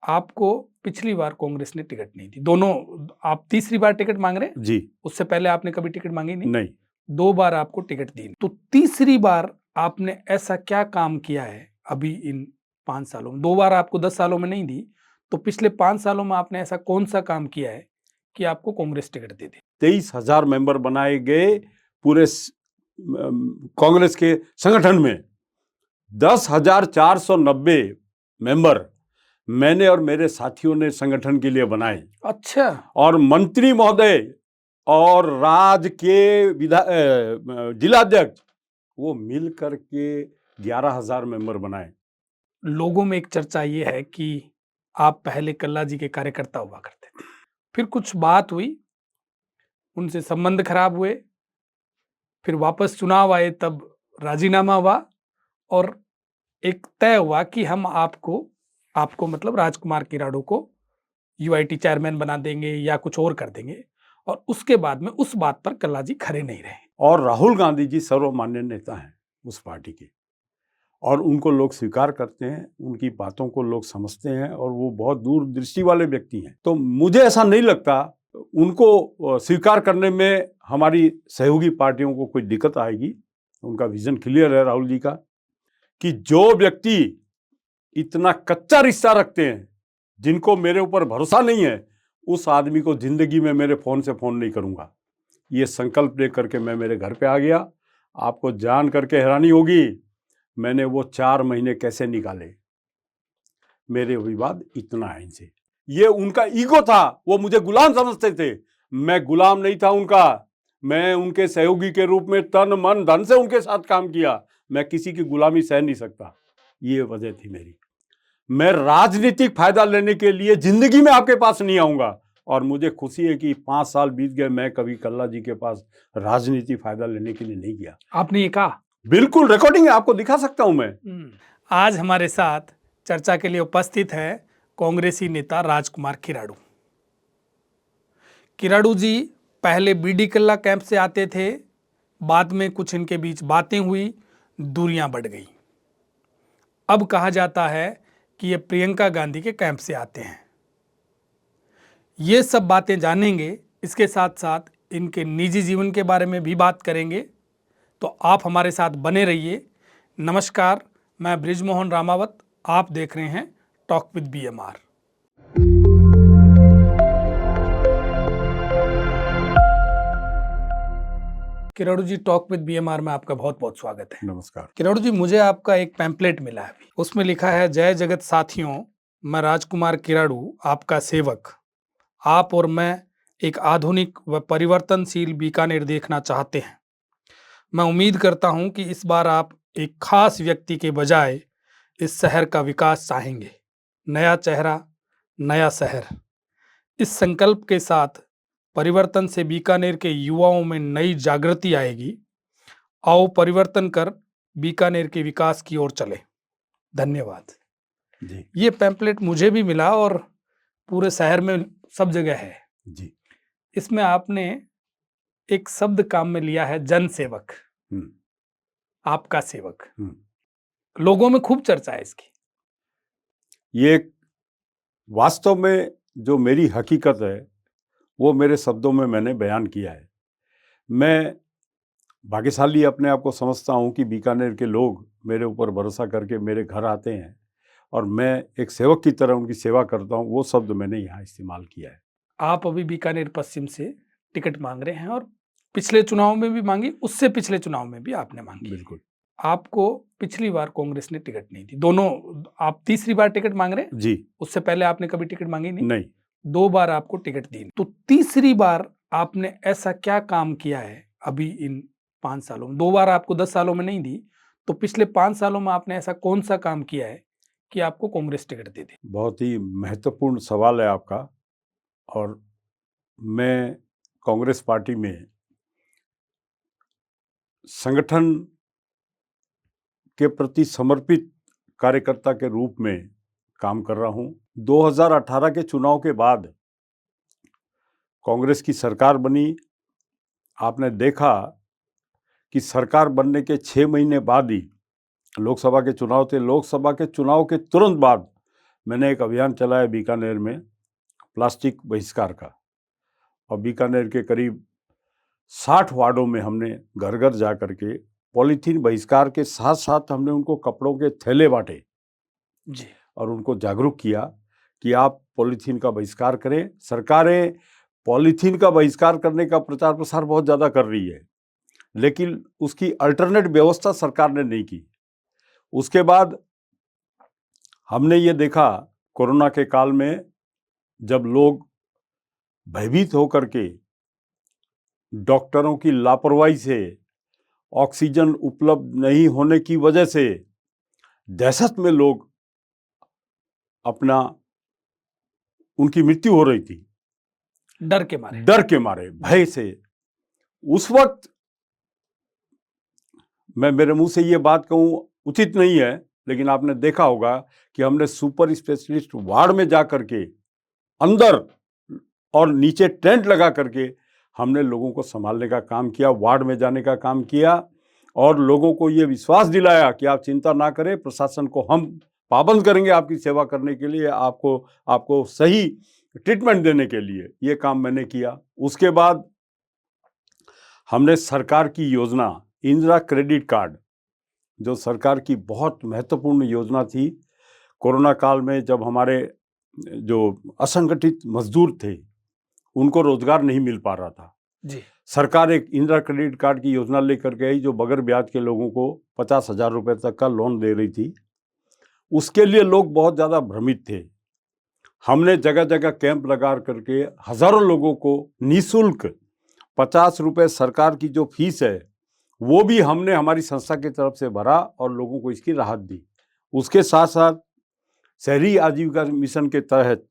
आपको पिछली बार कांग्रेस ने टिकट नहीं दी, दोनों आप तीसरी बार टिकट मांग रहे हैं जी। उससे पहले आपने कभी टिकट मांगी नहीं? नहीं। 2 बार आपको टिकट दी, तो तीसरी बार आपने ऐसा क्या काम किया है अभी इन 5 सालों में? 2 बार आपको 10 सालों में नहीं दी, तो पिछले 5 सालों में आपने ऐसा कौन सा काम किया है कि आपको कांग्रेस टिकट दे दी? 23,000 मेंबर बनाए गए पूरे कांग्रेस के संगठन में। 10,490 मेंबर मैंने और मेरे साथियों ने संगठन के लिए बनाए। अच्छा। और मंत्री महोदय और राज्य के जिलाध्यक्ष वो मिल करके 11,000 मेंबर बनाए। लोगों में एक चर्चा ये है कि आप पहले कल्ला जी के कार्यकर्ता हुआ करते थे, फिर कुछ बात हुई, उनसे संबंध खराब हुए, फिर वापस चुनाव आए तब राजीनामा हुआ और एक तय हुआ कि हम आपको मतलब राजकुमार किराड़ू को यूआईटी चेयरमैन बना देंगे या कुछ और कर देंगे, और उसके बाद में उस बात पर कल्ला जी खड़े नहीं रहे। और राहुल गांधी जी सर्वमान्य नेता हैं उस पार्टी के, और उनको लोग स्वीकार करते हैं, उनकी बातों को लोग समझते हैं, और वो बहुत दूरदृष्टि वाले व्यक्ति हैं। तो मुझे ऐसा नहीं लगता उनको स्वीकार करने में हमारी सहयोगी पार्टियों को कोई दिक्कत आएगी। उनका विजन क्लियर है राहुल जी का, कि जो व्यक्ति इतना कच्चा रिश्ता रखते हैं, जिनको मेरे ऊपर भरोसा नहीं है, उस आदमी को जिंदगी में मेरे फोन से फोन नहीं करूंगा। ये संकल्प ले करके मैं मेरे घर पे आ गया। आपको जान करके हैरानी होगी, मैंने वो 4 महीने कैसे निकाले। मेरे विवाद इतना है इनसे। ये उनका ईगो था, वो मुझे गुलाम समझते थे। मैं गुलाम नहीं था उनका, मैं उनके सहयोगी के रूप में तन मन धन से उनके साथ काम किया। मैं किसी की गुलामी सह नहीं सकता, ये वजह थी मेरी। मैं राजनीतिक फायदा लेने के लिए जिंदगी में आपके पास नहीं आऊंगा, और मुझे खुशी है कि 5 साल बीत गए, मैं कभी कल्ला जी के पास राजनीतिक फायदा लेने के लिए नहीं गया। आपने ये कहा? बिल्कुल, रिकॉर्डिंग है, आपको दिखा सकता हूं मैं। आज हमारे साथ चर्चा के लिए उपस्थित है कांग्रेसी नेता राजकुमार किराड़ू। किराड़ू जी पहले बीडी कल्ला कैंप से आते थे, बाद में कुछ इनके बीच बातें हुई, दूरियां बढ़ गई। अब कहा जाता है कि ये प्रियंका गांधी के कैंप से आते हैं। ये सब बातें जानेंगे, इसके साथ साथ इनके निजी जीवन के बारे में भी बात करेंगे, तो आप हमारे साथ बने रहिए। नमस्कार, मैं ब्रिजमोहन रामावत, आप देख रहे हैं talk with BMR. Kiradu ji, talk with BMR में आपका बहुत बहुत स्वागत है। नमस्कार। किराड़ू जी, मुझे आपका एक पैम्पलेट मिला है, उसमें लिखा है, जय जगत साथियों, मैं राजकुमार किराड़ू आपका सेवक। आप और मैं एक आधुनिक व परिवर्तनशील बीकानेर देखना चाहते हैं। मैं उम्मीद करता हूं कि इस बार आप एक खास व्यक्ति के बजाय इस शहर का विकास चाहेंगे। नया चेहरा, नया शहर, इस संकल्प के साथ परिवर्तन से बीकानेर के युवाओं में नई जागृति आएगी। आओ परिवर्तन कर बीकानेर के विकास की ओर चले। धन्यवाद जी। ये पैम्पलेट मुझे भी मिला और पूरे शहर में सब जगह है जी। इसमें आपने एक शब्द काम में लिया है, जन सेवक, आपका सेवक। लोगों में खूब चर्चा है इसकी। ये वास्तव में जो मेरी हकीकत है वो मेरे शब्दों में मैंने बयान किया है। मैं भाग्यशाली अपने आप को समझता हूं कि बीकानेर के लोग मेरे ऊपर भरोसा करके मेरे घर आते हैं और मैं एक सेवक की तरह उनकी सेवा करता हूं। वो शब्द मैंने यहाँ इस्तेमाल किया है। आप अभी बीकानेर पश्चिम से टिकट मांग रहे हैं और पिछले चुनाव में भी मांगी, उससे पिछले चुनाव में भी आपने मांगी। बिल्कुल। आपको पिछली बार कांग्रेस ने टिकट नहीं दी, दोनों आप तीसरी बार टिकट मांग रहे हैं? जी। उससे पहले आपने कभी टिकट मांगी नहीं? नहीं। 2 बार आपको टिकट दी, तो तीसरी बार आपने ऐसा क्या काम किया है अभी इन 5 सालों में? 2 बार आपको 10 सालों में नहीं दी, तो पिछले 5 सालों में आपने ऐसा कौन सा काम किया है कि आपको कांग्रेस टिकट दे दी? बहुत ही महत्वपूर्ण सवाल है आपका। और मैं कांग्रेस पार्टी में संगठन के प्रति समर्पित कार्यकर्ता के रूप में काम कर रहा हूं। 2018 के चुनाव के बाद कांग्रेस की सरकार बनी। आपने देखा कि सरकार बनने के 6 महीने बाद ही लोकसभा के चुनाव थे। लोकसभा के चुनाव के तुरंत बाद मैंने एक अभियान चलाया बीकानेर में प्लास्टिक बहिष्कार का, और बीकानेर के करीब 60 वार्डों में हमने घर घर जा करके पॉलीथीन बहिष्कार के साथ साथ हमने उनको कपड़ों के थैले बांटे जी। और उनको जागरूक किया कि आप पॉलीथीन का बहिष्कार करें। सरकारें पॉलीथीन का बहिष्कार करने का प्रचार प्रसार बहुत ज़्यादा कर रही है, लेकिन उसकी अल्टरनेट व्यवस्था सरकार ने नहीं की। उसके बाद हमने ये देखा कोरोना के काल में, जब लोग भयभीत होकर के डॉक्टरों की लापरवाही से, ऑक्सीजन उपलब्ध नहीं होने की वजह से दहशत में लोग अपना उनकी मृत्यु हो रही थी, डर के मारे, भय से। उस वक्त मैं मेरे मुंह से ये बात कहूं उचित नहीं है, लेकिन आपने देखा होगा कि हमने सुपर स्पेशलिस्ट वार्ड में जा करके अंदर और नीचे टेंट लगा करके हमने लोगों को संभालने का काम किया, वार्ड में जाने का काम किया और लोगों को ये विश्वास दिलाया कि आप चिंता ना करें, प्रशासन को हम पाबंद करेंगे आपकी सेवा करने के लिए, आपको सही ट्रीटमेंट देने के लिए। ये काम मैंने किया। उसके बाद हमने सरकार की योजना इंदिरा क्रेडिट कार्ड, जो सरकार की बहुत महत्वपूर्ण योजना थी, कोरोना काल में जब हमारे जो असंगठित मजदूर थे उनको रोजगार नहीं मिल पा रहा था जी। सरकार एक इंदिरा क्रेडिट कार्ड की योजना लेकर के आई, जो बगैर ब्याज के लोगों को 50,000 रुपये तक का लोन दे रही थी। उसके लिए लोग बहुत ज़्यादा भ्रमित थे। हमने जगह जगह कैंप लगा करके हजारों लोगों को निःशुल्क 50 रुपये सरकार की जो फीस है वो भी हमने हमारी संस्था की तरफ से भरा और लोगों को इसकी राहत दी। उसके साथ साथ शहरी आजीविका मिशन के तहत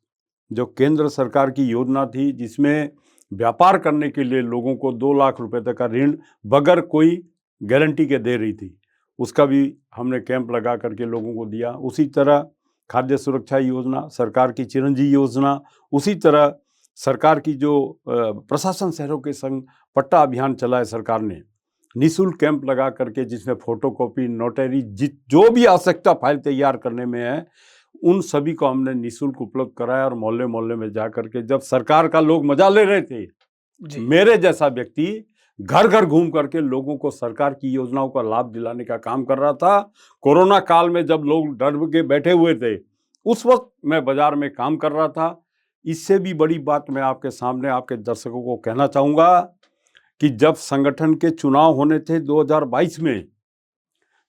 जो केंद्र सरकार की योजना थी, जिसमें व्यापार करने के लिए लोगों को 2 लाख रुपए तक का ऋण बगैर कोई गारंटी के दे रही थी, उसका भी हमने कैंप लगा करके लोगों को दिया। उसी तरह खाद्य सुरक्षा योजना, सरकार की चिरंजीवी योजना, उसी तरह सरकार की जो प्रशासन शहरों के संग पट्टा अभियान चलाए सरकार ने, निःशुल्क कैंप लगा करके, जिसमें फोटोकॉपी, नोटरी, जो भी आवश्यकता फाइल तैयार करने में है उन सभी को हमने निःशुल्क उपलब्ध कराया। और मोहल्ले मोहल्ले में जा करके जब सरकार का लोग मजा ले रहे थे, मेरे जैसा व्यक्ति घर घर घूम करके लोगों को सरकार की योजनाओं का लाभ दिलाने का काम कर रहा था। कोरोना काल में जब लोग डर के बैठे हुए थे, उस वक्त मैं बाजार में काम कर रहा था। इससे भी बड़ी बात मैं आपके सामने, आपके दर्शकों को कहना चाहूंगा कि जब संगठन के चुनाव होने थे 2022 में,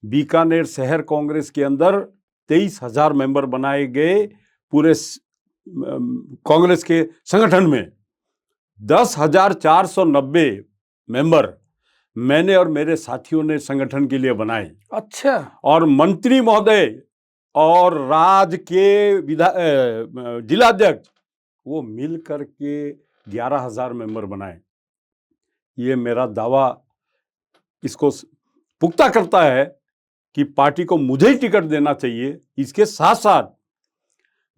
बीकानेर शहर कांग्रेस के अंदर 23,000 मेंबर बनाए गए। पूरे कांग्रेस के संगठन में 10,490 मेंबर मैंने और मेरे साथियों ने संगठन के लिए बनाए। अच्छा। और मंत्री महोदय और राज्य के जिलाध्यक्ष वो मिल करके 11,000 मेंबर बनाए। ये मेरा दावा इसको पुख्ता करता है कि पार्टी को मुझे ही टिकट देना चाहिए। इसके साथ साथ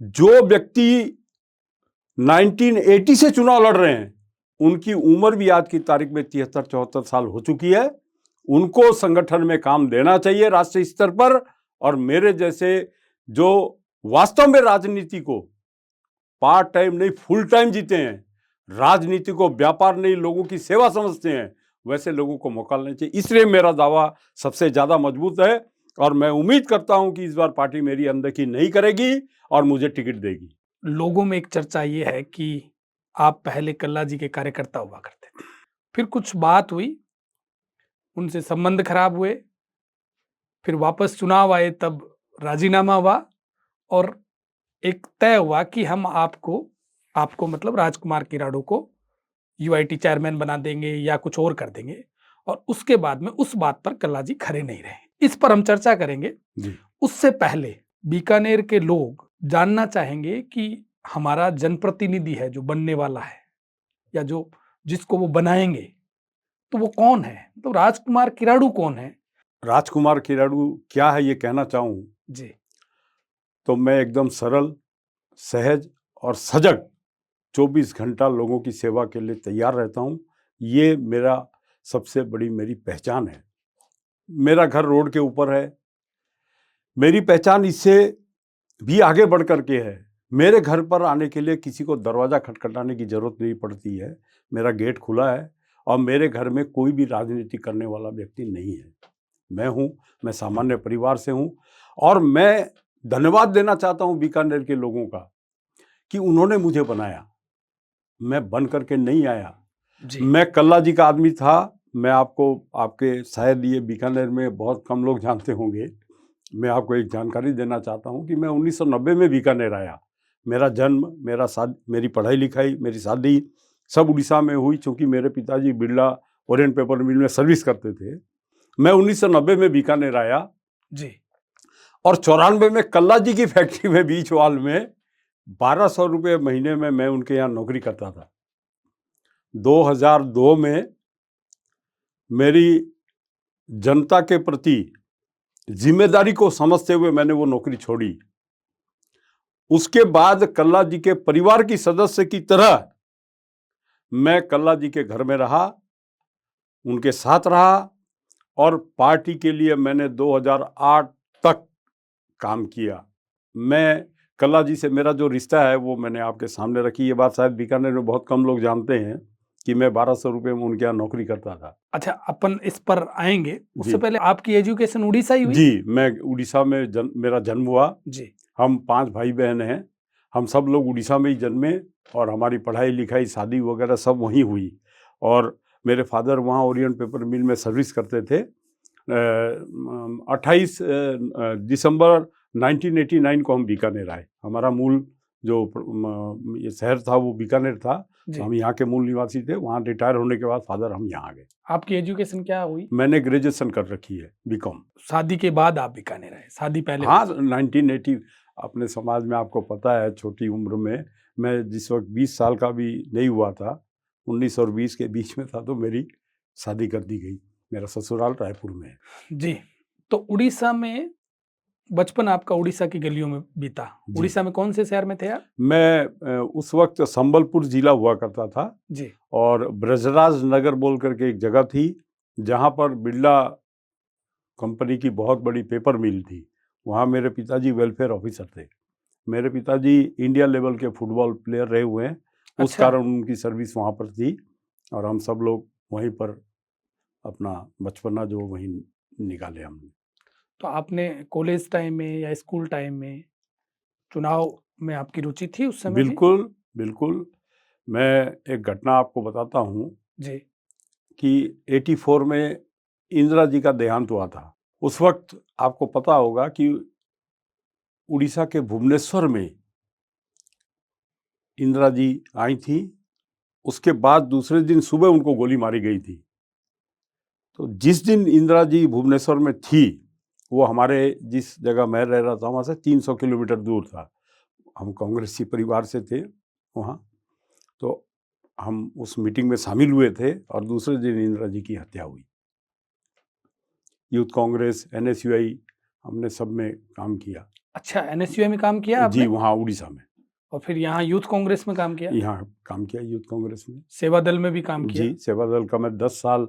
जो व्यक्ति 1980 से चुनाव लड़ रहे हैं, उनकी उम्र भी आज की तारीख में 73-74 साल हो चुकी है, उनको संगठन में काम देना चाहिए राष्ट्रीय स्तर पर। और मेरे जैसे जो वास्तव में राजनीति को पार्ट टाइम नहीं फुल टाइम जीते हैं, राजनीति को व्यापार नहीं लोगों की सेवा समझते हैं, वैसे लोगों को मौका लेना चाहिए। इसलिए मेरा दावा सबसे ज्यादा मजबूत है और मैं उम्मीद करता हूं कि इस बार पार्टी मेरी अनदेखी नहीं करेगी और मुझे टिकट देगी। लोगों में एक चर्चा ये है कि आप पहले कल्ला जी के कार्यकर्ता हुआ करते थे, फिर कुछ बात हुई, उनसे संबंध खराब हुए, फिर वापस चुनाव आए, तब राजीनामा हुआ और एक तय हुआ कि हम आपको मतलब राजकुमार किराड़ू को यूआईटी चेयरमैन बना देंगे या कुछ और कर देंगे। और उसके बाद में उस बात पर कल्ला जी खरे नहीं रहे। इस पर हम चर्चा करेंगे जी। उससे पहले बीकानेर के लोग जानना चाहेंगे कि हमारा जनप्रतिनिधि है जो बनने वाला है या जो जिसको वो बनाएंगे, तो वो कौन है? तो राजकुमार किराड़ू कौन है? राजकुमार किराड़ू क्या है ये कहना चाहूं जी। तो मैं एकदम सरल, सहज और सजग 24 घंटा लोगों की सेवा के लिए तैयार रहता हूं। ये मेरा सबसे बड़ी मेरी पहचान है। मेरा घर रोड के ऊपर है। मेरी पहचान इससे भी आगे बढ़ करके है। मेरे घर पर आने के लिए किसी को दरवाज़ा खटखटाने की ज़रूरत नहीं पड़ती है। मेरा गेट खुला है और मेरे घर में कोई भी राजनीति करने वाला व्यक्ति नहीं है। मैं हूँ, मैं सामान्य परिवार से हूँ और मैं धन्यवाद देना चाहता हूँ बीकानेर के लोगों का कि उन्होंने मुझे बनाया। मैं बन करके नहीं आया। जी। मैं कल्ला जी का आदमी था। मैं आपको आपके शायद ये बीकानेर में बहुत कम लोग जानते होंगे। मैं आपको एक जानकारी देना चाहता हूँ कि मैं 1990 में बीकानेर आया। मेरा जन्म, मेरी पढ़ाई-लिखाई, मेरी शादी सब उड़ीसा में हुई चूँकि मेरे पिताजी बिरला ओरिएंट पेपर मिल में सर्विस करते थे। मैं 1990 में बीकानेर आया जी। और 94 में कल्ला जी की फैक्ट्री में बीचवाल में 1200 रुपये महीने में मैं उनके यहाँ नौकरी करता था। 2002 में मेरी जनता के प्रति जिम्मेदारी को समझते हुए मैंने वो नौकरी छोड़ी। उसके बाद कल्ला जी के परिवार की सदस्य की तरह मैं कल्ला जी के घर में रहा, उनके साथ रहा और पार्टी के लिए मैंने 2008 तक काम किया। मैं कल्ला जी से मेरा जो रिश्ता है वो मैंने आपके सामने रखी। ये बात शायद बीकानेर में बहुत कम लोग जानते हैं कि मैं 1200 रुपये में उनके यहाँ नौकरी करता था। अच्छा, अपन इस पर आएँगे। उससे जी। पहले आपकी एजुकेशन उड़ीसा ही हुई? जी, मैं उड़ीसा में मेरा जन्म हुआ। जी। हम 5 भाई-बहन हैं। हम सब लोग उड़ीसा में ही जन्मे और हमारी पढ़ाई-लिखाई, शादी वगैरह सब वहीं हुई और मेरे फादर वहाँ ओरिएंट पेपर मिल में सर्विस करते थे। 28 दिसंबर 1989 को हम बीकानेर आए। हमारा मूल जो ये शहर था वो बीकानेर था। जी। हम यहाँ के मूल निवासी थे। वहाँ रिटायर होने के बाद फादर हम यहाँ आ गए। आपकी एजुकेशन क्या हुई? मैंने ग्रेजुएशन कर रखी है, बीकॉम। शादी के बाद आप बीकानेर आए, शादी पहले हाँ, हुई? 1980 अपने समाज में आपको पता है छोटी उम्र में मैं जिस वक़्त 20 साल का भी नहीं हुआ था, 19 और 20 के बीच में था तो मेरी शादी कर दी गई। मेरा ससुराल रायपुर में है। जी। तो उड़ीसा में बचपन आपका उड़ीसा की गलियों में बीता। जी। उड़ीसा में कौन से शहर में थे आप? मैं उस वक़्त संबलपुर ज़िला हुआ करता था जी। और ब्रजराज नगर बोल करके एक जगह थी, जहाँ पर बिरला कंपनी की बहुत बड़ी पेपर मिल थी। वहाँ मेरे पिताजी वेलफेयर ऑफिसर थे। मेरे पिताजी इंडिया लेवल के फुटबॉल प्लेयर रहे हुए हैं। उस अच्छा। कारण उनकी सर्विस वहाँ पर थी और हम सब लोग वहीं पर अपना बचपना जो वहीं निकाले हमने। तो आपने कॉलेज टाइम में या स्कूल टाइम में चुनाव में आपकी रुचि थी उस समय भी? बिल्कुल, बिल्कुल। मैं एक घटना आपको बताता हूँ जी। कि 84 में इंदिरा जी का देहांत हुआ था। उस वक़्त आपको पता होगा कि उड़ीसा के भुवनेश्वर में इंदिरा जी आई थीं। उसके बाद दूसरे दिन सुबह उनको गोली मारी गई थी। तो जिस दिन इंदिरा जी भुवनेश्वर में थी, वो हमारे जिस जगह मैं रह रहा था वहाँ से 300 किलोमीटर दूर था। हम कांग्रेसी परिवार से थे वहाँ, तो हम उस मीटिंग में शामिल हुए थे और दूसरे दिन इंदिरा जी की हत्या हुई। यूथ कांग्रेस, एनएसयूआई हमने सब में काम किया। अच्छा, एनएसयूआई में काम किया जी, आपने? वहाँ उड़ीसा में। और फिर यहाँ यूथ कांग्रेस में काम किया? यहाँ काम किया यूथ कांग्रेस में। सेवा दल में भी काम किया? जी, सेवा दल का मैं 10 साल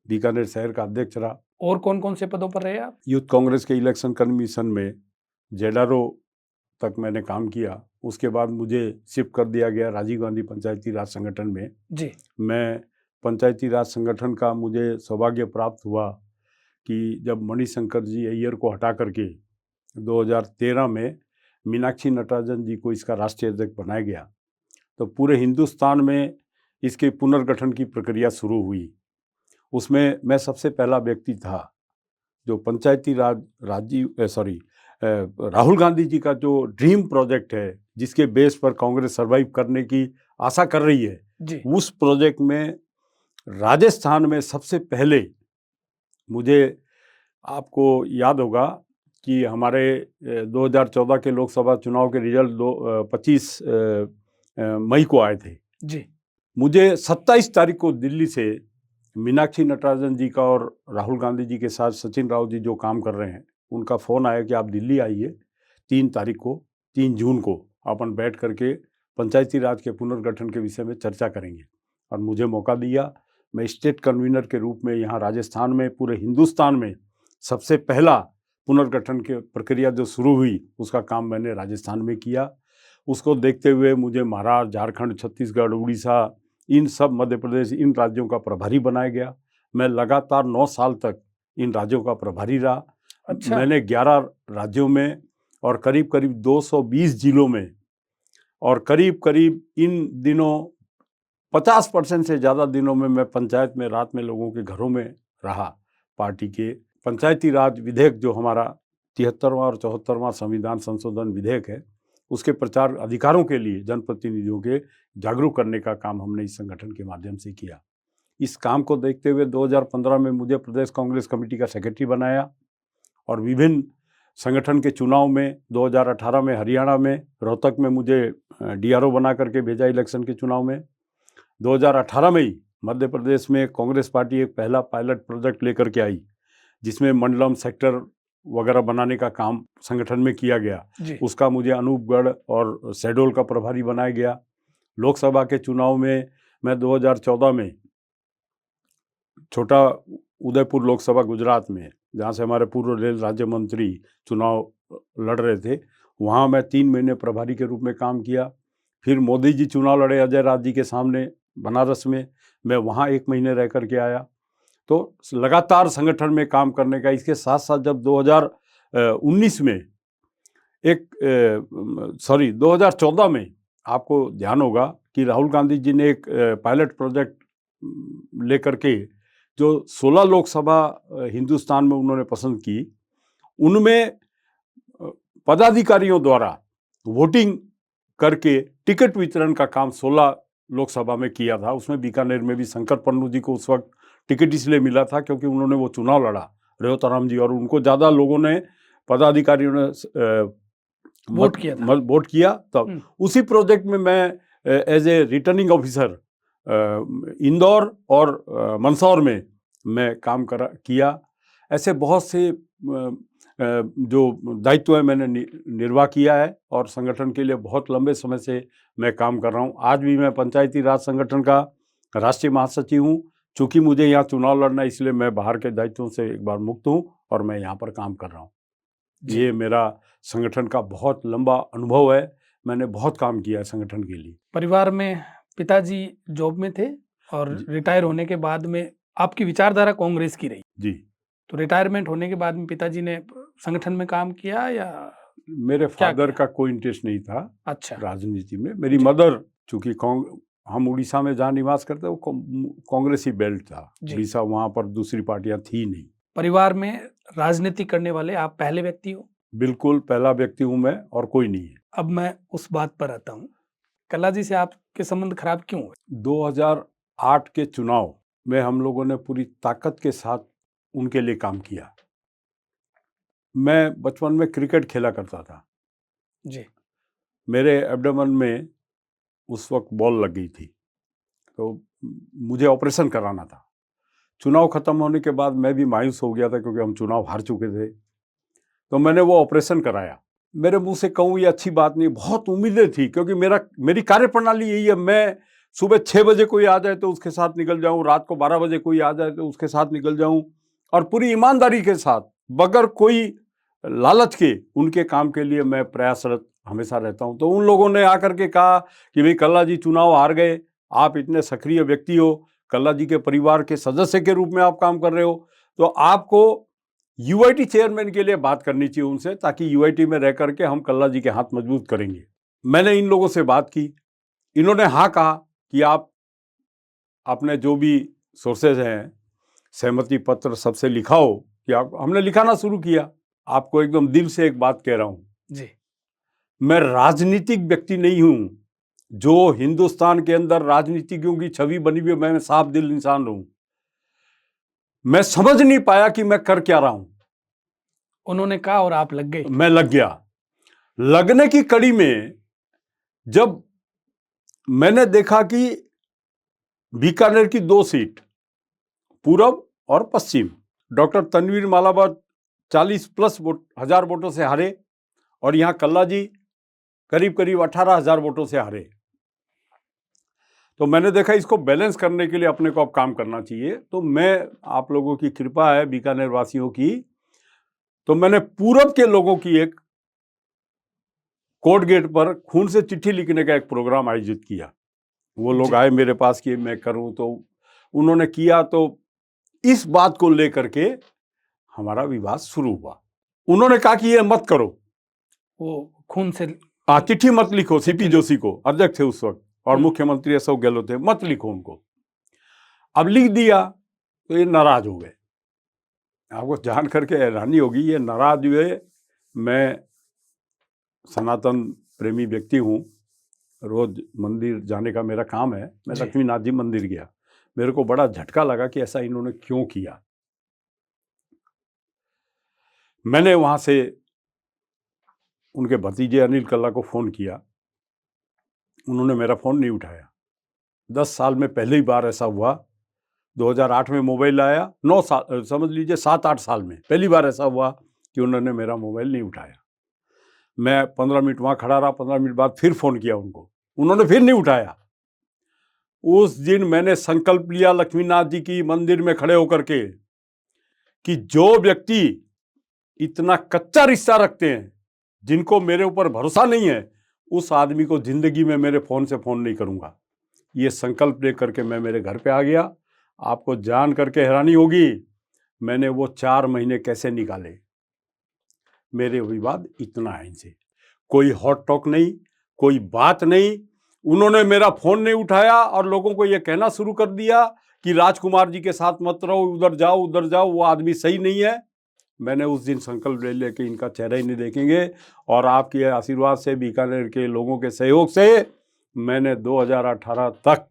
बीकानेर शहर का अध्यक्ष रहा। और कौन-कौन से पदों पर रहे आप? यूथ कांग्रेस के इलेक्शन कमीशन में जेडआरओ तक मैंने काम किया। उसके बाद मुझे शिफ्ट कर दिया गया राजीव गांधी पंचायती राज संगठन में। जी। मैं पंचायती राज संगठन का मुझे सौभाग्य प्राप्त हुआ कि जब मणिशंकर जी अय्यर को हटा करके 2013 में मीनाक्षी नटराजन जी को इसका राष्ट्रीय अध्यक्ष बनाया गया, तो पूरे हिंदुस्तान में इसके पुनर्गठन की प्रक्रिया शुरू हुई। उसमें मैं सबसे पहला व्यक्ति था जो पंचायती राज राहुल गांधी जी का जो ड्रीम प्रोजेक्ट है, जिसके बेस पर कांग्रेस सर्वाइव करने की आशा कर रही है, जी। उस प्रोजेक्ट में राजस्थान में सबसे पहले मुझे आपको याद होगा कि हमारे 2014 के लोकसभा चुनाव के रिजल्ट 25 मई को आए थे। जी। मुझे 27 तारीख को दिल्ली से मीनाक्षी नटराजन जी का और राहुल गांधी जी के साथ सचिन राव जी जो काम कर रहे हैं, उनका फ़ोन आया कि आप दिल्ली आइए 3 जून को अपन बैठ करके पंचायती राज के पुनर्गठन के विषय में चर्चा करेंगे। और मुझे मौका दिया। मैं स्टेट कन्वीनर के रूप में यहाँ राजस्थान में पूरे हिंदुस्तान में सबसे पहला पुनर्गठन की प्रक्रिया जो शुरू हुई उसका काम मैंने राजस्थान में किया। उसको देखते हुए मुझे महाराष्ट्र, झारखंड, छत्तीसगढ़, उड़ीसा, इन सब, मध्य प्रदेश, इन राज्यों का प्रभारी बनाया गया। मैं लगातार 9 साल तक इन राज्यों का प्रभारी रहा। अच्छा। मैंने 11 राज्यों में और करीब करीब 220 जिलों में और करीब करीब इन दिनों 50% से ज़्यादा दिनों में मैं पंचायत में रात में लोगों के घरों में रहा। पार्टी के पंचायती राज विधेयक जो हमारा 73वां और 74वां संविधान संशोधन विधेयक है, उसके प्रचार अधिकारों के लिए जनप्रतिनिधियों के जागरूक करने का काम हमने इस संगठन के माध्यम से किया। इस काम को देखते हुए 2015 में मुझे प्रदेश कांग्रेस कमेटी का सेक्रेटरी बनाया और विभिन्न संगठन के चुनाव में 2018 में हरियाणा में रोहतक में मुझे DRO बना करके भेजा इलेक्शन के चुनाव में। 2018 में ही मध्य प्रदेश में कांग्रेस पार्टी एक पहला पायलट प्रोजेक्ट लेकर के आई, जिसमें मंडलम, सेक्टर वगैरह बनाने का काम संगठन में किया गया। उसका मुझे अनूपगढ़ और शहडोल का प्रभारी बनाया गया। लोकसभा के चुनाव में मैं 2014 में छोटा उदयपुर लोकसभा गुजरात में, जहाँ से हमारे पूर्व रेल राज्य मंत्री चुनाव लड़ रहे थे, वहाँ मैं 3 महीने प्रभारी के रूप में काम किया। फिर मोदी जी चुनाव लड़े अजय राज जी के सामने बनारस में, मैं वहाँ 1 महीने रह कर के आया। तो लगातार संगठन में काम करने का, इसके साथ साथ जब 2019 में 2014 में आपको ध्यान होगा कि राहुल गांधी जी ने एक पायलट प्रोजेक्ट लेकर के जो 16 लोकसभा हिंदुस्तान में उन्होंने पसंद की, उनमें पदाधिकारियों द्वारा वोटिंग करके टिकट वितरण का काम 16 लोकसभा में किया था। उसमें बीकानेर में भी शंकर पन्नू जी को उस वक्त टिकट इसलिए मिला था क्योंकि उन्होंने वो चुनाव लड़ा, रेवताराम जी, और उनको ज़्यादा लोगों ने, पदाधिकारियों ने वोट किया। तब उसी प्रोजेक्ट में मैं as a returning officer Indore और मंदसौर में मैं काम किया। ऐसे बहुत से जो दायित्व है मैंने निर्वाह किया है और संगठन के लिए बहुत लंबे समय से मैं काम कर रहा हूँ। आज भी मैं पंचायती राज संगठन का राष्ट्रीय महासचिव हूँ। चूँकि मुझे यहाँ चुनाव लड़ना है, इसलिए मैं बाहर के दायित्वों से एक बार मुक्त हूँ और मैं यहाँ पर काम कर रहा हूँ। ये मेरा संगठन का बहुत लंबा अनुभव है। मैंने बहुत काम किया है संगठन के लिए। परिवार में पिताजी जॉब में थे और रिटायर होने के बाद में आपकी विचारधारा कांग्रेस की रही जी। तो रिटायरमेंट होने के बाद में पिताजी ने संगठन में काम किया या? मेरे फादर का कोई इंटरेस्ट नहीं था अच्छा राजनीति में। मेरी मदर, चूंकि हम उड़ीसा में जहाँ निवास करते वो कांग्रेसी बेल्ट था उड़ीसा, वहाँ पर दूसरी पार्टियां थी नहीं। परिवार में राजनीति करने वाले आप पहले व्यक्ति हो? बिल्कुल पहला व्यक्ति हूँ मैं, और कोई नहीं है। अब मैं उस बात पर आता हूँ, कल्ला जी से आपके संबंध खराब क्यों हुए? 2008 के चुनाव में हम लोगों ने पूरी ताकत के साथ उनके लिए काम किया। मैं बचपन में क्रिकेट खेला करता था जी। मेरे एब्डोमेन में उस वक्त बॉल लग गई थी, तो मुझे ऑपरेशन कराना था। चुनाव खत्म होने के बाद मैं भी मायूस हो गया था क्योंकि हम चुनाव हार चुके थे, तो मैंने वो ऑपरेशन कराया। मेरे मुंह से कहूँ ये अच्छी बात नहीं, बहुत उम्मीदें थी क्योंकि मेरी कार्यप्रणाली यही है। मैं सुबह 6 बजे कोई आ जाए तो उसके साथ निकल जाऊँ, रात को 12 बजे कोई आ जाए तो उसके साथ निकल जाऊँ, और पूरी ईमानदारी के साथ, बगैर कोई लालच के उनके काम के लिए मैं प्रयासरत हमेशा रहता हूँ। तो उन लोगों ने आकर के कहा कि भाई कल्ला जी चुनाव हार गए, आप इतने सक्रिय व्यक्ति हो, कल्ला जी के परिवार के सदस्य के रूप में आप काम कर रहे हो, तो आपको यूआईटी चेयरमैन के लिए बात करनी चाहिए उनसे, ताकि यूआईटी में रह करके हम कल्ला जी के हाथ मजबूत करेंगे। मैंने इन लोगों से बात की, इन्होंने हाँ कहा कि आप अपने जो भी सोर्सेज हैं, सहमति पत्र सबसे लिखाओ कि आप। हमने लिखाना शुरू किया। आपको एकदम दिल से एक बात कह रहा हूँ जी, मैं राजनीतिक व्यक्ति नहीं हूं। जो हिंदुस्तान के अंदर राजनीतिज्ञों की छवि बनी हुई है, मैं साफ दिल इंसान हूं। मैं समझ नहीं पाया कि मैं कर क्या रहा हूं। उन्होंने कहा और आप लग गए? मैं लग गया। लगने की कड़ी में जब मैंने देखा कि बीकानेर की 2 सीट, पूरब और पश्चिम, डॉक्टर तनवीर मालाबाद 40+ हजार वोटों से हारे और यहां कल्ला जी करीब करीब 18,000 वोटों से हारे, तो मैंने देखा इसको बैलेंस करने के लिए अपने को अब काम करना चाहिए। तो मैं, आप लोगों की कृपा है, बीकानेर वासियों की, तो मैंने पूरब के लोगों की एक कोर्ट गेट पर खून से चिट्ठी लिखने का एक प्रोग्राम आयोजित किया। वो लोग जी। आए मेरे पास कि मैं करूं, तो उन्होंने किया। तो इस बात को लेकर के हमारा विवाद शुरू हुआ। उन्होंने कहा कि ये मत करो, वो खून से चिट्ठी मत लिखो सीपी जोशी को, अध्यक्ष थे उस वक्त, और मुख्यमंत्री अशोक गहलोत थे, मत लिखो उनको। अब लिख दिया तो ये नाराज हो गए। आपको जान करके हैरानी होगी, ये नाराज हुए। मैं सनातन प्रेमी व्यक्ति हूँ, रोज मंदिर जाने का मेरा काम है। मैं जी। लक्ष्मीनाथ जी मंदिर गया, मेरे को बड़ा झटका लगा कि ऐसा इन्होंने क्यों किया। मैंने वहां से उनके भतीजे अनिल कल्ला को फोन किया, उन्होंने मेरा फोन नहीं उठाया। 10 साल में पहली बार ऐसा हुआ। 2008 में मोबाइल आया, 9 साल समझ लीजिए, 7-8 साल में पहली बार ऐसा हुआ कि उन्होंने मेरा मोबाइल नहीं उठाया। मैं 15 मिनट वहां खड़ा रहा, 15 मिनट बाद फिर फोन किया उनको, उन्होंने फिर नहीं उठाया। उस दिन मैंने संकल्प लिया लक्ष्मीनाथ जी की मंदिर में खड़े होकर के कि जो व्यक्ति इतना कच्चा रिश्ता रखते हैं, जिनको मेरे ऊपर भरोसा नहीं है, उस आदमी को जिंदगी में मेरे फोन से फोन नहीं करूंगा। ये संकल्प लेकर के मैं मेरे घर पे आ गया। आपको जान करके हैरानी होगी, मैंने वो 4 महीने कैसे निकाले। मेरे विवाद इतना है इनसे, कोई हॉट टॉक नहीं, कोई बात नहीं। उन्होंने मेरा फोन नहीं उठाया और लोगों को ये कहना शुरू कर दिया कि राजकुमार जी के साथ मत रहो, उधर जाओ, वो आदमी सही नहीं है। मैंने उस दिन संकल्प ले लिया कि इनका चेहरा ही नहीं देखेंगे, और आपके आशीर्वाद से, बीकानेर के लोगों के सहयोग से मैंने 2018 तक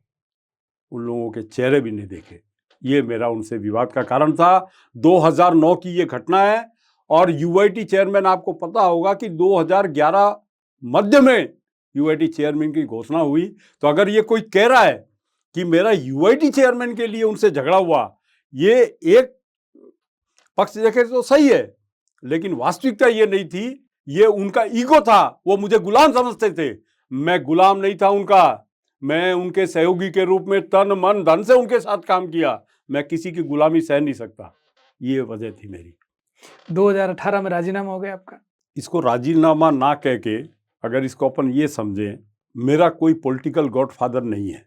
उन लोगों के चेहरे भी नहीं देखे। ये मेरा उनसे विवाद का कारण था। 2009 की ये घटना है, और यूआईटी चेयरमैन, आपको पता होगा कि 2011 मध्य में यूआईटी चेयरमैन की घोषणा हुई। तो अगर ये कोई कह रहा है कि मेरा यूआईटी चेयरमैन के लिए उनसे झगड़ा हुआ, ये एक पक्ष देखे तो सही है, लेकिन वास्तविकता ये नहीं थी। ये उनका ईगो था, वो मुझे गुलाम समझते थे। मैं गुलाम नहीं था उनका, मैं उनके सहयोगी के रूप में तन मन धन से उनके साथ काम किया। मैं किसी की गुलामी सह नहीं सकता, ये वजह थी मेरी। 2018 में राजीनामा हो गया आपका। इसको राजीनामा ना कह के, अगर इसको अपन ये समझें, मेरा कोई पॉलिटिकल गॉडफादर नहीं है।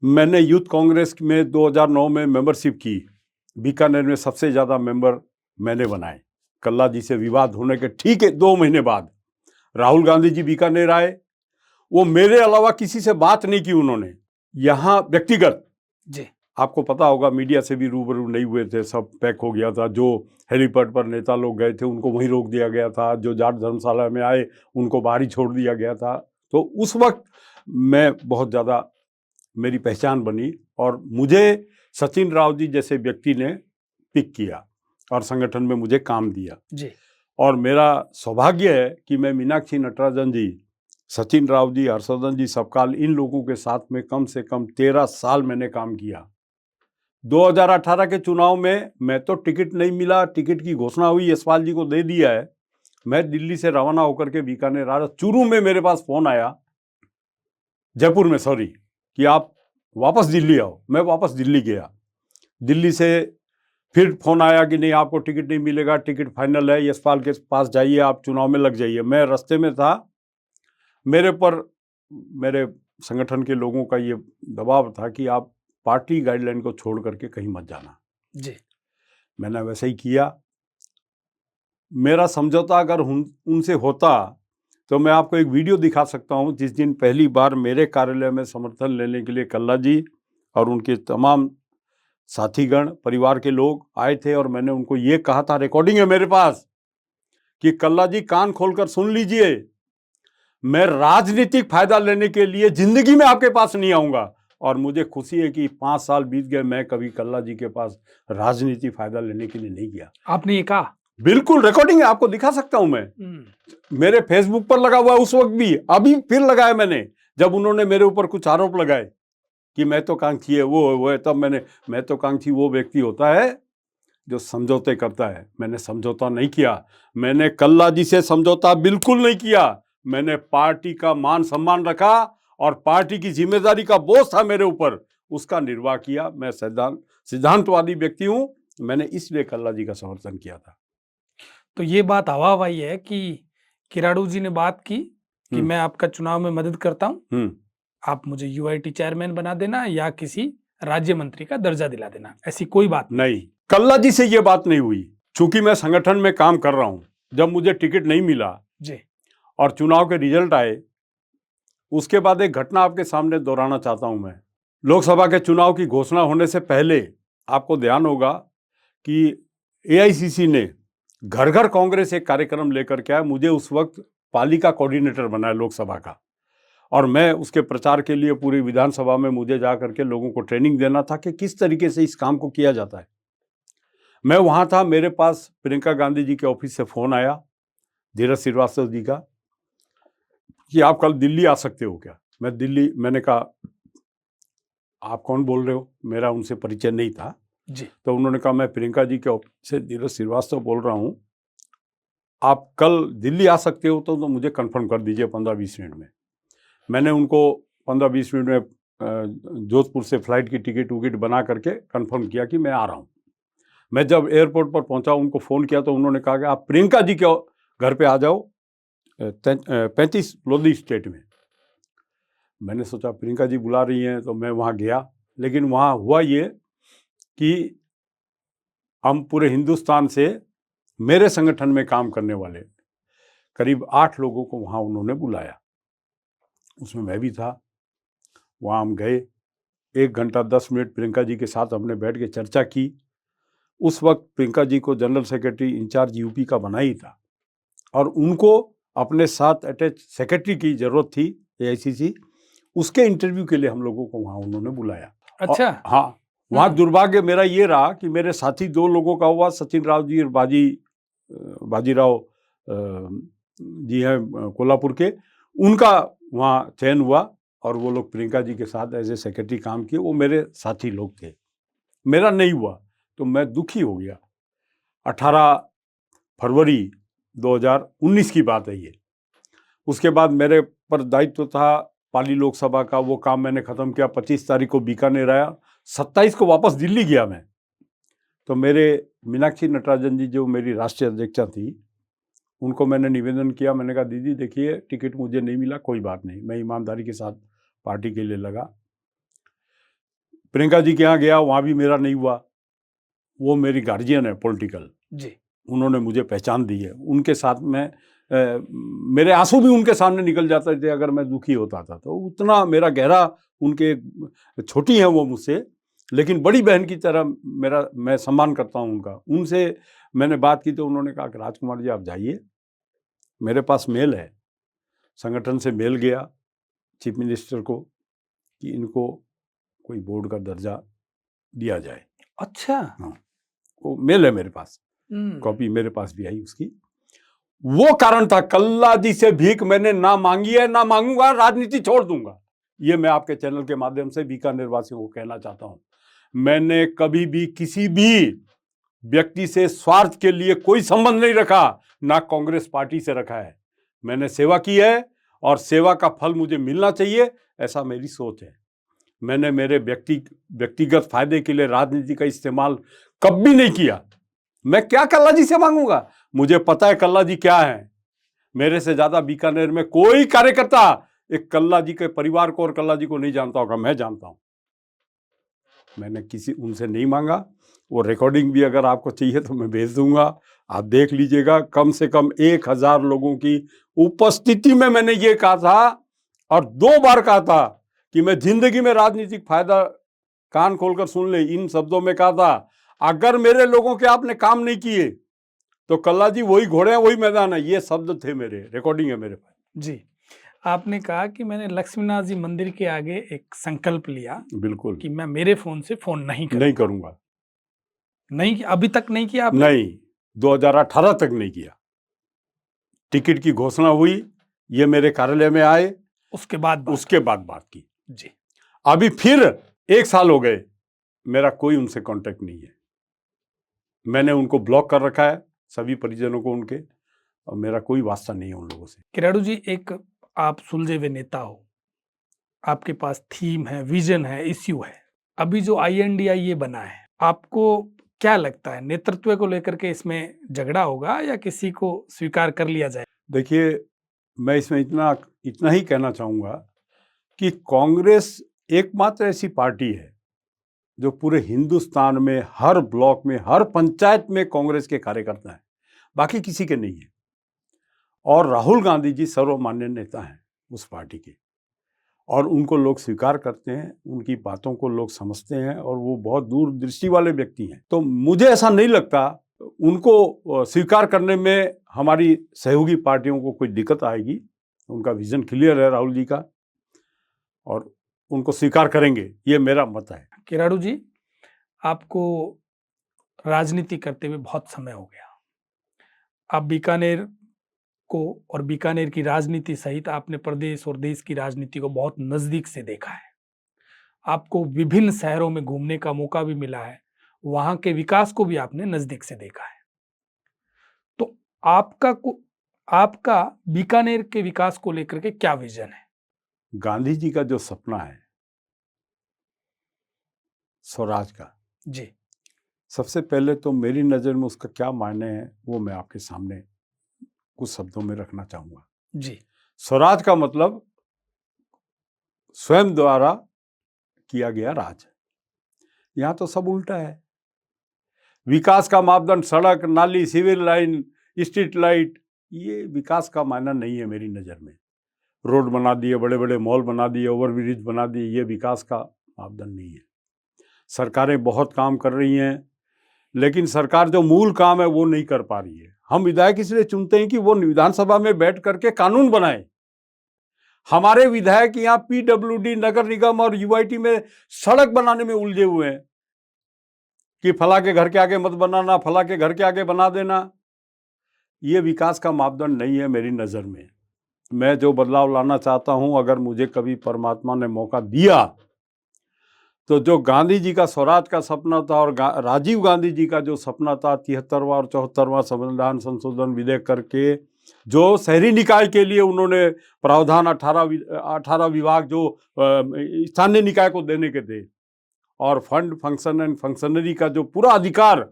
मैंने यूथ कांग्रेस में 2009 में मेंबरशिप की, बीकानेर में सबसे ज़्यादा मेंबर मैंने बनाए। कल्ला जी से विवाद होने के ठीक है 2 महीने बाद राहुल गांधी जी बीकानेर आए, वो मेरे अलावा किसी से बात नहीं की उन्होंने। यहाँ व्यक्तिगत जी। आपको पता होगा, मीडिया से भी रूबरू नहीं हुए थे, सब पैक हो गया था। जो हेलीपैड पर नेता लोग गए थे उनको वहीं रोक दिया गया था, जो जाट धर्मशाला में आए उनको बाहर ही छोड़ दिया गया था। तो उस वक्त मैं बहुत ज़्यादा, मेरी पहचान बनी, और मुझे सचिन राव जी जैसे व्यक्ति ने पिक किया और संगठन में मुझे काम दिया। जी। और मेरा सौभाग्य है कि मैं मीनाक्षी नटराजन जी, सचिन राव जी, हर्षवर्धन जी सबकाल, इन लोगों के साथ में कम से कम 13 साल मैंने काम किया। 2018 के चुनाव में मैं तो टिकट नहीं मिला, टिकट की घोषणा हुई, यशपाल जी को दे दिया है। मैं दिल्ली से रवाना होकर के बीकानेर आ रहा, चूरू में मेरे पास फोन आया, जयपुर में सॉरी, कि आप वापस दिल्ली आओ। मैं वापस दिल्ली गया। दिल्ली से फिर फोन आया कि नहीं, आपको टिकट नहीं मिलेगा, टिकट फाइनल है, यशपाल के पास जाइए, आप चुनाव में लग जाइए। मैं रास्ते में था, मेरे पर मेरे संगठन के लोगों का ये दबाव था कि आप पार्टी गाइडलाइन को छोड़ करके कहीं मत जाना। जी। मैंने वैसे ही किया। मेरा समझौता अगर उनसे होता तो मैं आपको एक वीडियो दिखा सकता हूं, जिस दिन पहली बार मेरे कार्यालय में समर्थन लेने के लिए कल्ला जी और उनके तमाम साथीगण, परिवार के लोग आए थे, और मैंने उनको ये कहा था, रिकॉर्डिंग है मेरे पास, कि कल्ला जी कान खोलकर सुन लीजिए, मैं राजनीतिक फायदा लेने के लिए जिंदगी में आपके पास नहीं आऊंगा। और मुझे खुशी है कि 5 साल बीत गए, मैं कभी कल्ला जी के पास राजनीतिक फायदा लेने के लिए नहीं गया। आपने ये कहा? बिल्कुल, रिकॉर्डिंग है, आपको दिखा सकता हूं मैं। मेरे फेसबुक पर लगा हुआ है उस वक्त भी, अभी फिर लगाया मैंने, जब उन्होंने मेरे ऊपर कुछ आरोप लगाए कि महत्वाकांक्षी है, वो है, तब मैंने, महत्वाकांक्षी वो व्यक्ति होता है जो समझौते करता है। मैंने समझौता नहीं किया, मैंने कल्ला जी से समझौता बिल्कुल नहीं किया। मैंने पार्टी का मान सम्मान रखा, और पार्टी की जिम्मेदारी का बोझ था मेरे ऊपर, उसका निर्वाह किया। मैं सिद्धांतवादी व्यक्ति हूं, मैंने इसलिए कल्ला जी का समर्थन किया था। तो ये बात हवा हवाई है कि किराड़ू जी ने बात की कि हम्म। मैं आपका चुनाव में मदद करता हूं, हम्म। आप मुझे यूआईटी चेयरमैन बना देना या किसी राज्य मंत्री का दर्जा दिला देना, ऐसी कोई बात नहीं, कल्ला जी से ये बात नहीं हुई। चूंकि मैं संगठन में काम कर रहा हूं, जब मुझे टिकट नहीं मिला जी। और चुनाव के रिजल्ट आए, उसके बाद एक घटना आपके सामने दोहराना चाहता हूं मैं। लोकसभा के चुनाव की घोषणा होने से पहले आपको ध्यान होगा कि एआईसीसी ने घर घर कांग्रेस एक कार्यक्रम लेकर के आया। मुझे उस वक्त पालिका कोऑर्डिनेटर बनाया लोकसभा का, और मैं उसके प्रचार के लिए पूरी विधानसभा में मुझे जा करके लोगों को ट्रेनिंग देना था कि किस तरीके से इस काम को किया जाता है। मैं वहां था, मेरे पास प्रियंका गांधी जी के ऑफिस से फोन आया, धीरज श्रीवास्तव जी का, कि आप कल दिल्ली आ सकते हो क्या। मैंने कहा आप कौन बोल रहे हो, मेरा उनसे परिचय नहीं था जी। तो उन्होंने कहा मैं प्रियंका जी के ऑफिस से धीरज श्रीवास्तव बोल रहा हूँ, आप कल दिल्ली आ सकते हो तो मुझे कंफर्म कर दीजिए 15-20 मिनट में। मैंने उनको 15-20 मिनट में जोधपुर से फ्लाइट की टिकट विकेट बना करके कंफर्म किया कि मैं आ रहा हूँ। मैं जब एयरपोर्ट पर पहुंचा, उनको फ़ोन किया तो उन्होंने कहा कि आप प्रियंका जी के घर पे आ जाओ 35 लोधी स्टेट में। मैंने सोचा प्रियंका जी बुला रही हैं तो मैं वहाँ गया, लेकिन वहाँ हुआ ये कि हम पूरे हिंदुस्तान से मेरे संगठन में काम करने वाले करीब 8 लोगों को वहाँ उन्होंने बुलाया, उसमें मैं भी था। वहाँ हम गए, 1 घंटा 10 मिनट प्रियंका जी के साथ हमने बैठ के चर्चा की। उस वक्त प्रियंका जी को जनरल सेक्रेटरी इंचार्ज यूपी का बना ही था, और उनको अपने साथ अटैच सेक्रेटरी की जरूरत थी एआईसीसी, उसके इंटरव्यू के लिए हम लोगों को वहाँ उन्होंने बुलाया। अच्छा। हाँ, वहाँ दुर्भाग्य मेरा ये रहा कि मेरे साथी 2 लोगों का हुआ, सचिन राव जी और बाजीराव जी हैं कोल्हापुर के, उनका वहाँ चयन हुआ और वो लोग प्रियंका जी के साथ एज ए सेक्रेटरी काम किए। वो मेरे साथी लोग थे, मेरा नहीं हुआ तो मैं दुखी हो गया। 18 फरवरी 2019 की बात है ये। उसके बाद मेरे पर दायित्व था पाली लोकसभा का, वो काम मैंने ख़त्म किया। 25 तारीख को बीकानेर आया, 27 को वापस दिल्ली गया मैं। तो मेरे मीनाक्षी नटराजन जी जो मेरी राष्ट्रीय अध्यक्षा थी, उनको मैंने निवेदन किया। मैंने कहा दीदी देखिए, टिकट मुझे नहीं मिला, कोई बात नहीं, मैं ईमानदारी के साथ पार्टी के लिए लगा। प्रियंका जी के यहाँ गया, वहाँ भी मेरा नहीं हुआ। वो मेरी गार्जियन है पॉलिटिकल जी। उन्होंने मुझे पहचान दी है। उनके साथ में मेरे आंसू भी उनके सामने निकल जाते थे अगर मैं दुखी होता था, तो उतना मेरा गहरा उनके, छोटी हैं वो मुझसे, लेकिन बड़ी बहन की तरह मैं सम्मान करता हूँ उनका। उनसे मैंने बात की तो उन्होंने कहा कि राजकुमार जी आप जाइए, मेरे पास मेल है, संगठन से मेल गया चीफ मिनिस्टर को कि इनको कोई बोर्ड का दर्जा दिया जाए। अच्छा। हाँ, वो मेल है मेरे पास, कॉपी मेरे पास भी आई उसकी। वो कारण था, कल्ला जी से भीख मैंने ना मांगी है, ना मांगूंगा, राजनीति छोड़ दूंगा। ये मैं आपके चैनल के माध्यम से बीकानेर वासियों को कहना चाहता हूं। मैंने कभी भी किसी भी व्यक्ति से स्वार्थ के लिए कोई संबंध नहीं रखा, ना कांग्रेस पार्टी से रखा है। मैंने सेवा की है और सेवा का फल मुझे मिलना चाहिए, ऐसा मेरी सोच है। मैंने मेरे व्यक्तिगत फायदे के लिए राजनीति का इस्तेमाल कभी नहीं किया। मैं क्या कल्ला जी से मांगूंगा, मुझे पता है कल्ला जी क्या है। मेरे से ज्यादा बीकानेर में कोई कार्यकर्ता एक कल्ला जी के परिवार को और कल्ला जी को नहीं जानता होगा, मैं जानता हूं। मैंने किसी उनसे नहीं मांगा। वो रिकॉर्डिंग भी अगर आपको चाहिए तो मैं भेज दूंगा, आप देख लीजिएगा। कम से कम 1000 लोगों की उपस्थिति में मैंने ये कहा था, और 2 बार कहा था कि मैं जिंदगी में राजनीतिक फायदा, कान खोलकर सुन ले, इन शब्दों में कहा था, अगर मेरे लोगों के आपने काम नहीं किए तो कल्ला जी वही घोड़े हैं वही मैदान है। ये शब्द थे मेरे, रिकॉर्डिंग है मेरे पास। जी। आपने कहा कि मैंने लक्ष्मीनाथ जी मंदिर के आगे एक संकल्प लिया, बिल्कुल, कि मैं मेरे फोन से फोन नहीं करूंगा। नहीं, अभी तक नहीं किया आपने? नहीं, 2018 तक नहीं किया। टिकट की घोषणा हुई, ये मेरे कार्यालय में आए, उसके बाद बात की। जी। अभी फिर 1 साल हो गए, मेरा कोई उनसे कांटेक्ट नहीं है। मैंने उनको ब्लॉक कर रखा है, सभी परिजनों को उनके, और मेरा कोई वास्ता नहीं है उन लोगों से। किराड़ू जी, एक आप सुलझे हुए नेता हो, आपके पास थीम है, विजन है, इश्यू है। अभी जो INDIA बना है, आपको क्या लगता है नेतृत्व को लेकर के इसमें झगड़ा होगा या किसी को स्वीकार कर लिया जाए? देखिए, मैं इसमें इतना इतना ही कहना चाहूँगा कि कांग्रेस एकमात्र ऐसी पार्टी है जो पूरे हिंदुस्तान में हर ब्लॉक में, हर पंचायत में कांग्रेस के कार्यकर्ता हैं, बाकी किसी के नहीं है। और राहुल गांधी जी सर्वमान्य नेता हैं उस पार्टी के, और उनको लोग स्वीकार करते हैं, उनकी बातों को लोग समझते हैं, और वो बहुत दूरदृष्टि वाले व्यक्ति हैं। तो मुझे ऐसा नहीं लगता उनको स्वीकार करने में हमारी सहयोगी पार्टियों को कोई दिक्कत आएगी। उनका विजन क्लियर है राहुल जी का, और उनको स्वीकार करेंगे, ये मेरा मत है। किराड़ू जी, आपको राजनीति करते हुए बहुत समय हो गया। आप बीकानेर को और बीकानेर की राजनीति सहित आपने प्रदेश और देश की राजनीति को बहुत नजदीक से देखा है। आपको विभिन्न शहरों में घूमने का मौका भी मिला है, वहां के विकास को भी आपने नजदीक से देखा है। तो आपका बीकानेर के विकास को लेकर के क्या विजन है? गांधी जी का जो सपना है स्वराज का, जी सबसे पहले तो मेरी नज़र में उसका क्या मायने है वो मैं आपके सामने कुछ शब्दों में रखना चाहूँगा। जी स्वराज का मतलब स्वयं द्वारा किया गया राज। यहाँ तो सब उल्टा है। विकास का मापदंड सड़क, नाली, सिविल लाइन, स्ट्रीट लाइट, ये विकास का मायना नहीं है मेरी नज़र में। रोड बना दिए, बड़े बड़े मॉल बना दिए, ओवरब्रिज बना दिए, ये विकास का मापदंड नहीं है। सरकारें बहुत काम कर रही हैं, लेकिन सरकार जो मूल काम है वो नहीं कर पा रही है। हम विधायक इसलिए चुनते हैं कि वो विधानसभा में बैठ करके कानून बनाए। हमारे विधायक यहाँ पीडब्ल्यूडी, नगर निगम और यूआईटी में सड़क बनाने में उलझे हुए हैं कि फला के घर के आगे मत बनाना, फला के घर के आगे बना देना। ये विकास का मापदंड नहीं है मेरी नज़र में। मैं जो बदलाव लाना चाहता हूं, अगर मुझे कभी परमात्मा ने मौका दिया, तो जो गांधी जी का स्वराज का सपना था और राजीव गांधी जी का जो सपना था 73वां और 74वां संविधान संशोधन विधेयक करके, जो शहरी निकाय के लिए उन्होंने प्रावधान 18 विभाग जो स्थानीय निकाय को देने के थे, और फंड, फंक्शन एंड फंक्शनरी का जो पूरा अधिकार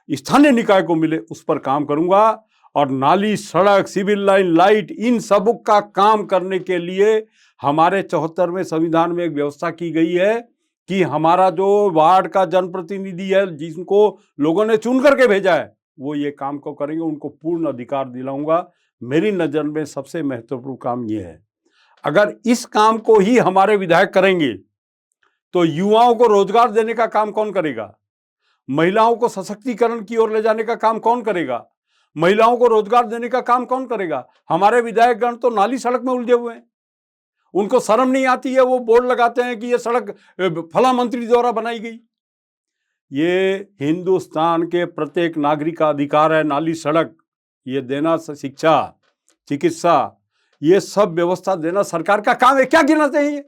स्थानीय निकाय को मिले, उस पर काम करूंगा। और नाली, सड़क, सिविल लाइन, लाइट, इन सब का काम करने के लिए हमारे 74वें संविधान में एक व्यवस्था की गई है कि हमारा जो वार्ड का जनप्रतिनिधि है, जिनको लोगों ने चुन करके भेजा है, वो ये काम को करेंगे, उनको पूर्ण अधिकार दिलाऊंगा। मेरी नज़र में सबसे महत्वपूर्ण काम ये है। अगर इस काम को ही हमारे विधायक करेंगे तो युवाओं को रोजगार देने का काम कौन करेगा? महिलाओं को सशक्तिकरण की ओर ले जाने का काम कौन करेगा? महिलाओं को रोजगार देने का काम कौन करेगा? हमारे विधायकगण तो नाली सड़क में उलझे हुए हैं। उनको शर्म नहीं आती है, वो बोर्ड लगाते हैं कि ये सड़क फला मंत्री द्वारा बनाई गई। ये हिंदुस्तान के प्रत्येक नागरिक का अधिकार है नाली, सड़क ये देना, शिक्षा, चिकित्सा, ये सब व्यवस्था देना सरकार का काम है। क्या गिनना चाहिए?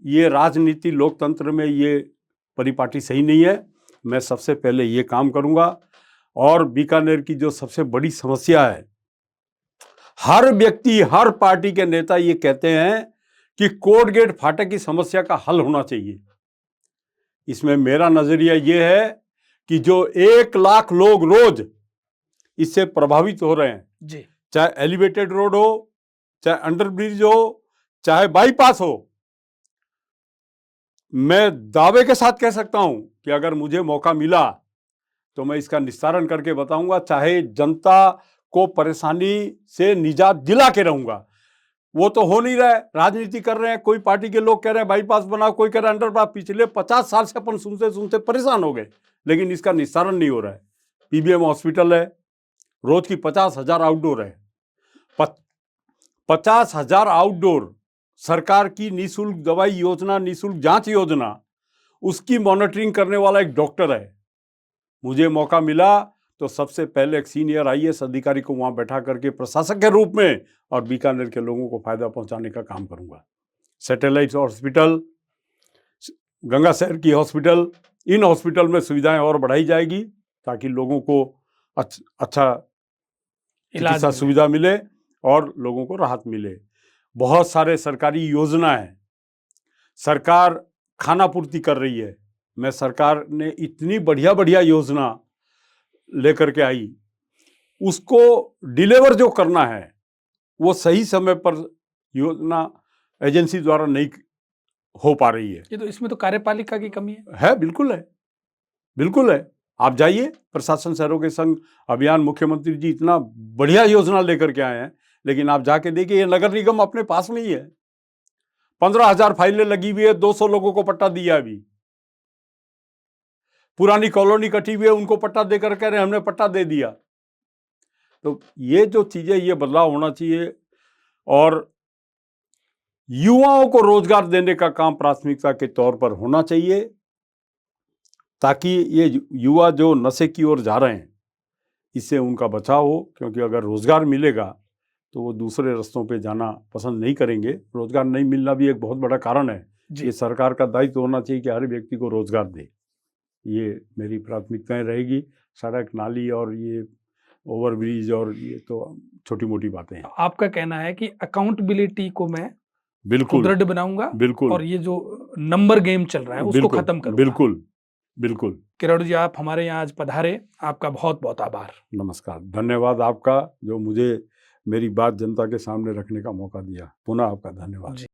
ये राजनीति, लोकतंत्र में ये परिपाटी सही नहीं है। मैं सबसे पहले ये काम करूंगा। और बीकानेर की जो सबसे बड़ी समस्या है, हर व्यक्ति, हर पार्टी के नेता ये कहते हैं कि कोर्ट गेट फाटक की समस्या का हल होना चाहिए। इसमें मेरा नजरिया ये है कि जो 1 लाख लोग रोज इससे प्रभावित हो रहे हैं जी, चाहे एलिवेटेड रोड हो, चाहे अंडरब्रिज हो, चाहे बाईपास हो, मैं दावे के साथ कह सकता हूं कि अगर मुझे मौका मिला तो मैं इसका निस्तारण करके बताऊंगा, चाहे जनता को परेशानी से निजात दिला के रहूंगा। वो तो हो नहीं रहा है, राजनीति कर रहे हैं, कोई पार्टी के लोग कह रहे हैं बाईपास बनाओ, कोई कह रहा है अंडरपास। पिछले 50 साल से अपन सुनते सुनते परेशान हो गए, लेकिन इसका निस्तारण नहीं हो रहा है। पीबीएम हॉस्पिटल है, रोज की 50,000 आउटडोर है, 50,000 आउटडोर, सरकार की निःशुल्क दवाई योजना, निःशुल्क जांच योजना, उसकी मॉनिटरिंग करने वाला एक डॉक्टर है। मुझे मौका मिला तो सबसे पहले एक सीनियर आईएएस अधिकारी को वहां बैठा करके प्रशासक के रूप में और बीकानेर के लोगों को फायदा पहुंचाने का काम करूंगा। सैटेलाइट हॉस्पिटल, गंगा शहर की हॉस्पिटल, इन हॉस्पिटल में सुविधाएं और बढ़ाई जाएगी ताकि लोगों को अच्छा चिकित्सा सुविधा मिले और लोगों को राहत मिले। बहुत सारे सरकारी योजना है, सरकार खाना पूर्ति कर रही है, में सरकार ने इतनी बढ़िया बढ़िया योजना लेकर के आई, उसको डिलीवर जो करना है वो सही समय पर योजना एजेंसी द्वारा नहीं हो पा रही है। ये तो इसमें तो कार्यपालिका की कमी है। बिल्कुल है, बिल्कुल है। आप जाइए, प्रशासन सहयोगी संघ अभियान, मुख्यमंत्री जी इतना बढ़िया योजना लेकर के आए हैं, लेकिन आप जाके देखिए ये नगर निगम अपने पास में ही है। 15,000 फाइलें लगी हुई है, 200 लोगों को पट्टा दिया अभी। पुरानी कॉलोनी कटी हुई है, उनको पट्टा देकर कह रहे हैं हमने पट्टा दे दिया। तो ये जो चीजें, ये बदलाव होना चाहिए और युवाओं को रोजगार देने का काम प्राथमिकता के तौर पर होना चाहिए, ताकि ये युवा जो नशे की ओर जा रहे हैं इससे उनका बचाव हो। क्योंकि अगर रोजगार मिलेगा तो वो दूसरे रास्तों पे जाना पसंद नहीं करेंगे। रोजगार नहीं मिलना भी एक बहुत बड़ा कारण है। ये सरकार का दायित्व होना चाहिए कि हर व्यक्ति को रोजगार दे। ये मेरी प्राथमिकताएं रहेगी। सड़क, नाली और ये ओवरब्रिज और ये तो छोटी मोटी बातें हैं। आपका कहना है कि अकाउंटेबिलिटी को मैं बिल्कुल सुदृढ़ बनाऊंगा, बिल्कुल, और ये जो नंबर गेम चल रहा है उसको खत्म करूंगा। बिल्कुल बिल्कुल। किराड़ू जी, आप हमारे यहाँ आज पधारे, आपका बहुत बहुत आभार। नमस्कार, धन्यवाद आपका, जो मुझे मेरी बात जनता के सामने रखने का मौका दिया। पुनः आपका धन्यवाद।